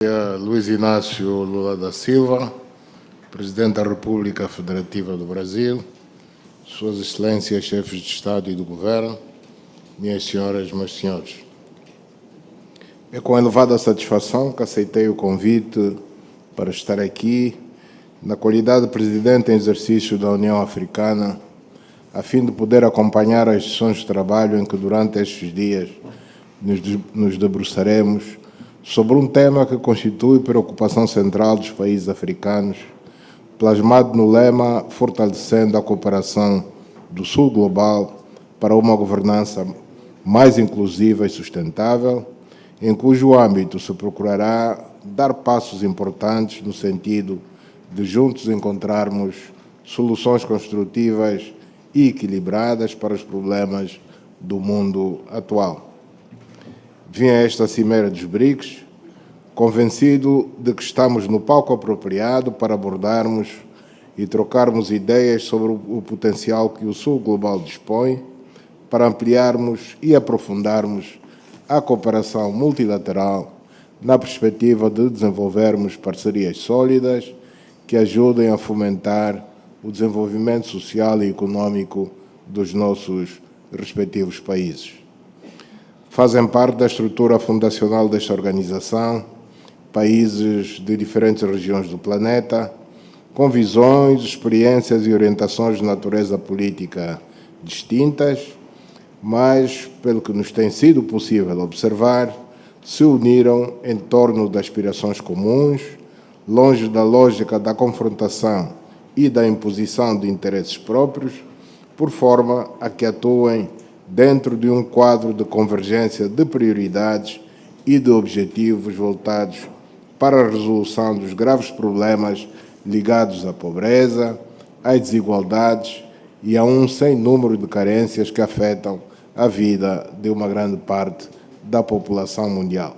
Luiz Inácio Lula da Silva, Presidente da República Federativa do Brasil, Suas Excelências, Chefes de Estado e do Governo, minhas senhoras, meus senhores. É com elevada satisfação que aceitei o convite para estar aqui, na qualidade de Presidente em exercício da União Africana, a fim de poder acompanhar as sessões de trabalho em que durante estes dias nos debruçaremos sobre um tema que constitui preocupação central dos países africanos, plasmado no lema Fortalecendo a Cooperação do Sul Global para uma governança mais inclusiva e sustentável, em cujo âmbito se procurará dar passos importantes no sentido de juntos encontrarmos soluções construtivas e equilibradas para os problemas do mundo atual. Vim a esta Cimeira dos BRICS convencido de que estamos no palco apropriado para abordarmos e trocarmos ideias sobre o potencial que o Sul Global dispõe para ampliarmos e aprofundarmos a cooperação multilateral na perspectiva de desenvolvermos parcerias sólidas que ajudem a fomentar o desenvolvimento social e econômico dos nossos respectivos países. Fazem parte da estrutura fundacional desta organização países de diferentes regiões do planeta, com visões, experiências e orientações de natureza política distintas, mas, pelo que nos tem sido possível observar, se uniram em torno de aspirações comuns, longe da lógica da confrontação e da imposição de interesses próprios, por forma a que atuem dentro de um quadro de convergência de prioridades e de objetivos voltados para a resolução dos graves problemas ligados à pobreza, às desigualdades e a um sem número de carências que afetam a vida de uma grande parte da população mundial.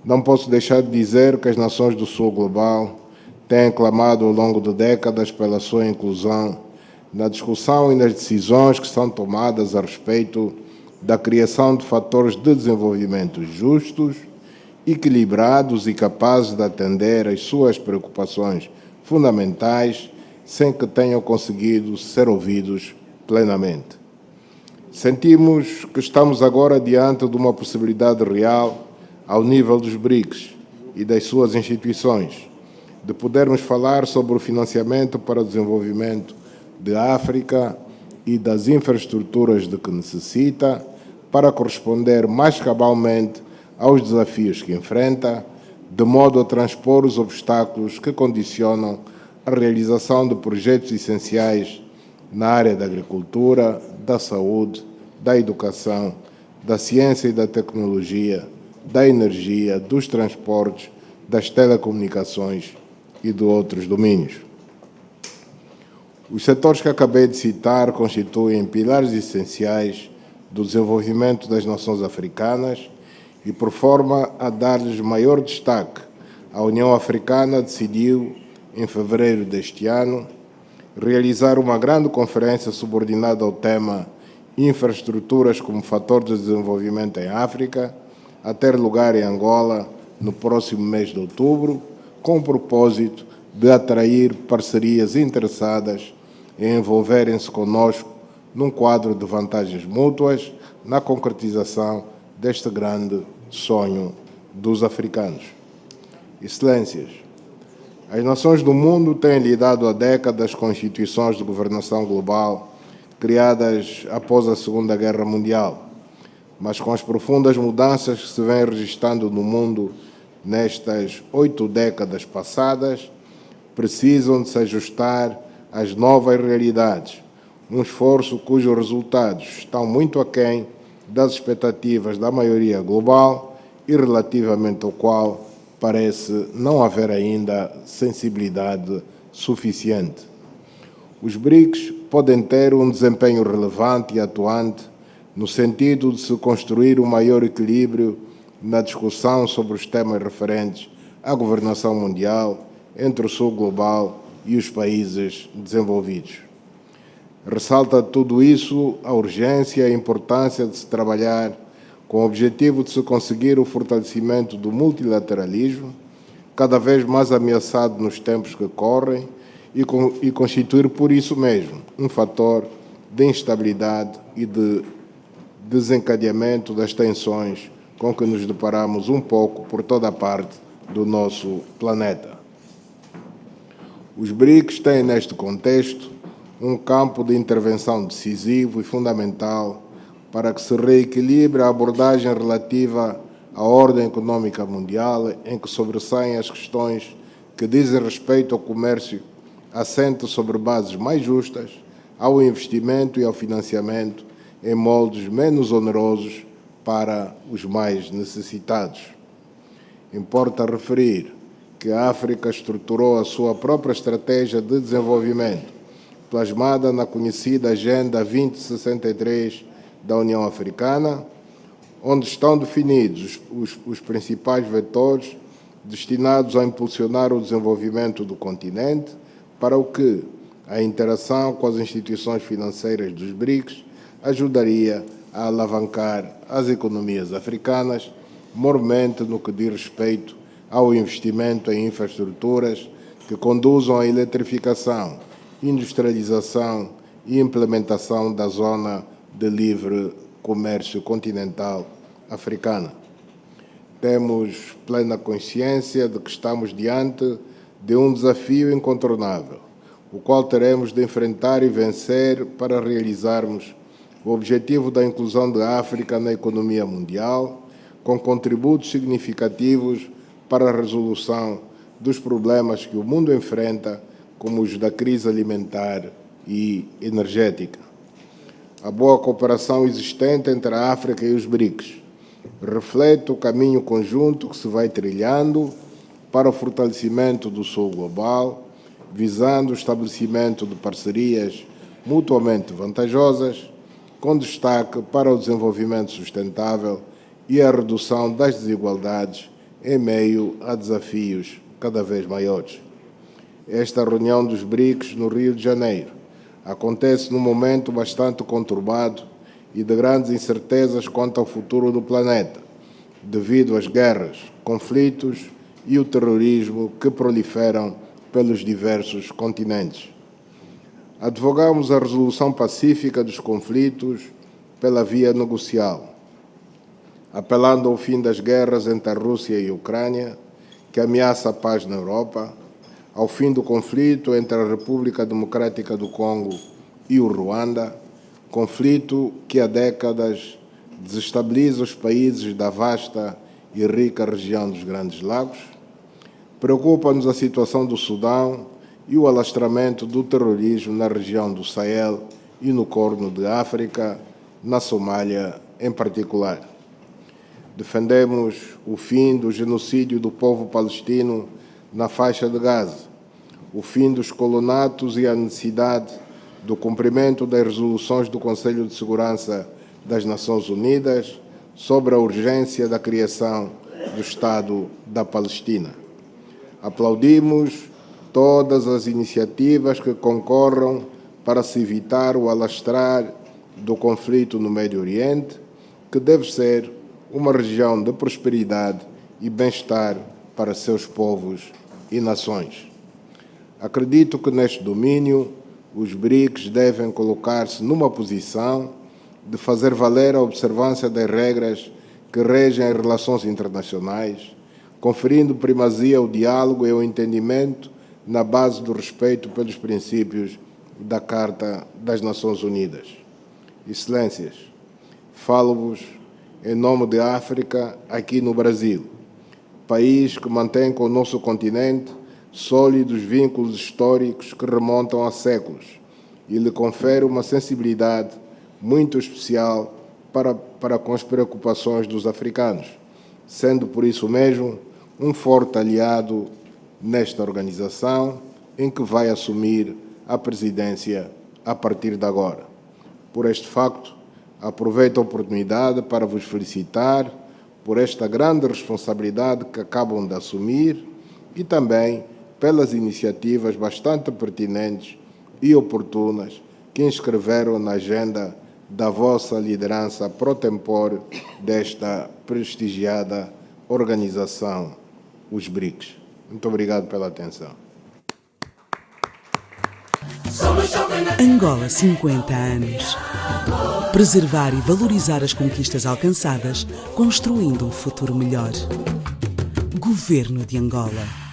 Não posso deixar de dizer que as nações do Sul Global têm clamado ao longo de décadas pela sua inclusão na discussão e nas decisões que são tomadas a respeito da criação de fatores de desenvolvimento justos, equilibrados e capazes de atender às suas preocupações fundamentais, sem que tenham conseguido ser ouvidos plenamente. Sentimos que estamos agora diante de uma possibilidade real, ao nível dos BRICS e das suas instituições, de podermos falar sobre o financiamento para o desenvolvimento da África e das infraestruturas de que necessita para corresponder mais cabalmente aos desafios que enfrenta, de modo a transpor os obstáculos que condicionam a realização de projetos essenciais na área da agricultura, da saúde, da educação, da ciência e da tecnologia, da energia, dos transportes, das telecomunicações e de outros domínios. Os setores que acabei de citar constituem pilares essenciais do desenvolvimento das nações africanas e, por forma a dar-lhes maior destaque, a União Africana decidiu, em fevereiro deste ano, realizar uma grande conferência subordinada ao tema Infraestruturas como fator de desenvolvimento em África, a ter lugar em Angola no próximo mês de outubro, com o propósito de atrair parcerias interessadas em envolverem-se conosco num quadro de vantagens mútuas na concretização deste grande sonho dos africanos. Excelências, as nações do mundo têm lidado há décadas com instituições de governação global criadas após a Segunda Guerra Mundial, mas com as profundas mudanças que se vêm registrando no mundo nestas 8 décadas passadas, precisam de se ajustar às novas realidades, um esforço cujos resultados estão muito aquém das expectativas da maioria global e relativamente ao qual parece não haver ainda sensibilidade suficiente. Os BRICS podem ter um desempenho relevante e atuante no sentido de se construir um maior equilíbrio na discussão sobre os temas referentes à governação mundial entre o Sul Global e os países desenvolvidos. Ressalta tudo isso a urgência e a importância de se trabalhar com o objetivo de se conseguir o fortalecimento do multilateralismo, cada vez mais ameaçado nos tempos que correm, e constituir, por isso mesmo, um fator de instabilidade e de desencadeamento das tensões com que nos deparamos um pouco por toda a parte do nosso planeta. Os BRICS têm, neste contexto, um campo de intervenção decisivo e fundamental para que se reequilibre a abordagem relativa à ordem econômica mundial, em que sobressaem as questões que dizem respeito ao comércio assente sobre bases mais justas, ao investimento e ao financiamento em moldes menos onerosos para os mais necessitados. Importa referir que a África estruturou a sua própria estratégia de desenvolvimento, plasmada na conhecida Agenda 2063 da União Africana, onde estão definidos os principais vetores destinados a impulsionar o desenvolvimento do continente, para o que a interação com as instituições financeiras dos BRICS ajudaria a alavancar as economias africanas, mormente no que diz respeito ao investimento em infraestruturas que conduzam à eletrificação, industrialização e implementação da Zona de Livre Comércio Continental Africana. Temos plena consciência de que estamos diante de um desafio incontornável, o qual teremos de enfrentar e vencer para realizarmos o objetivo da inclusão da África na economia mundial, com contributos significativos para a resolução dos problemas que o mundo enfrenta, como os da crise alimentar e energética. A boa cooperação existente entre a África e os BRICS reflete o caminho conjunto que se vai trilhando para o fortalecimento do Sul global, visando o estabelecimento de parcerias mutuamente vantajosas, com destaque para o desenvolvimento sustentável e a redução das desigualdades em meio a desafios cada vez maiores. Esta reunião dos BRICS no Rio de Janeiro acontece num momento bastante conturbado e de grandes incertezas quanto ao futuro do planeta, devido às guerras, conflitos e o terrorismo que proliferam pelos diversos continentes. Advogamos a resolução pacífica dos conflitos pela via negocial, apelando ao fim das guerras entre a Rússia e a Ucrânia, que ameaça a paz na Europa, ao fim do conflito entre a República Democrática do Congo e o Ruanda, conflito que há décadas desestabiliza os países da vasta e rica região dos Grandes Lagos. Preocupa-nos a situação do Sudão e o alastramento do terrorismo na região do Sahel e no Corno de África, na Somália em particular. Defendemos o fim do genocídio do povo palestino na faixa de Gaza, o fim dos colonatos e a necessidade do cumprimento das resoluções do Conselho de Segurança das Nações Unidas sobre a urgência da criação do Estado da Palestina. Aplaudimos todas as iniciativas que concorram para se evitar o alastrar do conflito no Médio Oriente, que deve ser uma região de prosperidade e bem-estar para seus povos e nações. Acredito que neste domínio os BRICS devem colocar-se numa posição de fazer valer a observância das regras que regem as relações internacionais, conferindo primazia ao diálogo e ao entendimento na base do respeito pelos princípios da Carta das Nações Unidas. Excelências, falo-vos em nome da África aqui no Brasil, país que mantém com o nosso continente sólidos vínculos históricos que remontam a séculos e lhe confere uma sensibilidade muito especial para com as preocupações dos africanos, sendo por isso mesmo um forte aliado nesta organização, em que vai assumir a presidência a partir de agora. Por este facto, aproveito a oportunidade para vos felicitar por esta grande responsabilidade que acabam de assumir e também pelas iniciativas bastante pertinentes e oportunas que inscreveram na Agenda da vossa liderança pro tempore desta prestigiada organização, os BRICS. Muito obrigado pela atenção. Angola 50 anos. Preservar e valorizar as conquistas alcançadas, construindo um futuro melhor. Governo de Angola.